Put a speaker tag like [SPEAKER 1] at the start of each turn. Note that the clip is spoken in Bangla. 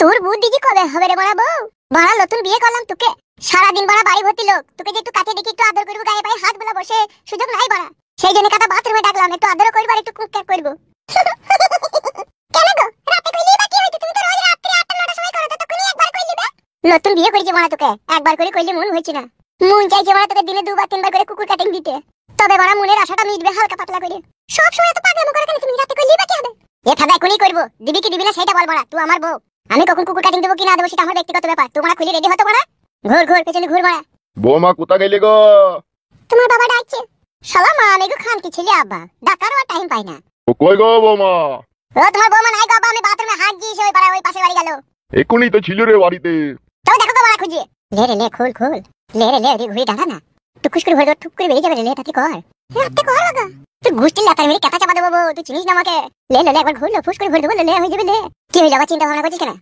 [SPEAKER 1] তোর বুদ্ধি কি কবে হবে রে বড়া বউ? বড়া নতুন বিয়ে করলাম তোকে, সারাদিন বড়া বাড়ি ভর্তি লোক, তোকে যে একটু কাছে দেখি একটু আদর করবো, গায়ে পায়ে হাত বুলা বসে সুযোগ নাই বড়া। সেই জন্য কথা বাথরুমে ডাকলাম, একটু আদর করবো আর একটু কুক করবো। কেন গো, রাতে কইলি বাকি হইতো? তুমি তো রোজ রাতে 8-9টার সময় করো, তো কোনি একবার কইলি বে? নতুন বিয়ে করেছি বড়া, তোকে একবার করে কইলে মন হইছে না। মন চাইছে বড়া তোকে দিনে 2-3 বার করে কুকুর কাটিং দিতে, তবে বড়া মনের আশাটা মিটবে হালকা পাতলা করে। সব সময় তো পাগলামো করে কেন তুমি? রাতে কইলি বাকি হবে? এ ফাদা কোনি করবো, দিবি কি দিবি না সেটা বল বড়া, তুই আমার বউ। আমি কখন কুকুর কাটিং দেবো কি না দেবো সেটা আমার ব্যক্তিগত ব্যাপার, তোমরা খুলে রেডি হতো বড়া। ঘুর ঘুর পেছনে ঘুর বড়া।
[SPEAKER 2] বৌমা কোথা গেলি গো?
[SPEAKER 1] তোমার বাবা ডাকছে। শালা মা মেগো খান কি ছেলে আব্বা, ডাকারও আর টাইম পাই না।
[SPEAKER 2] ও কই গো বৌমা?
[SPEAKER 1] ও তোমার বৌমা নাই গো আব্বা, আমি বাথরুমে হাত দিয়েছি, ওই পাড়া ওই পাশের বাড়ি গেল।
[SPEAKER 2] এখনই তো ছিল রে বাড়িতে।
[SPEAKER 1] তবে দেখো তো বড়া খুঁজিয়ে। লে রে লে খুল খুল, লে রে লে রে ঘুরে দাঁড়া না, টুকুস করে ভরে ঠুক করে বেরিয়ে যাবে রে, লে তাতে কর রাতে কর লাগা। তুই গুষ্টির লাতার মেরে কেতা চাপা দেবো, তুই চিনিস না আমাকে। লে লে লে একবার ঘুরলো ফুস করে ভরে দেবো, লে হয়ে যাবে লে। কি হইলো আবার চিন্তা ভাবনা করছিস কেন?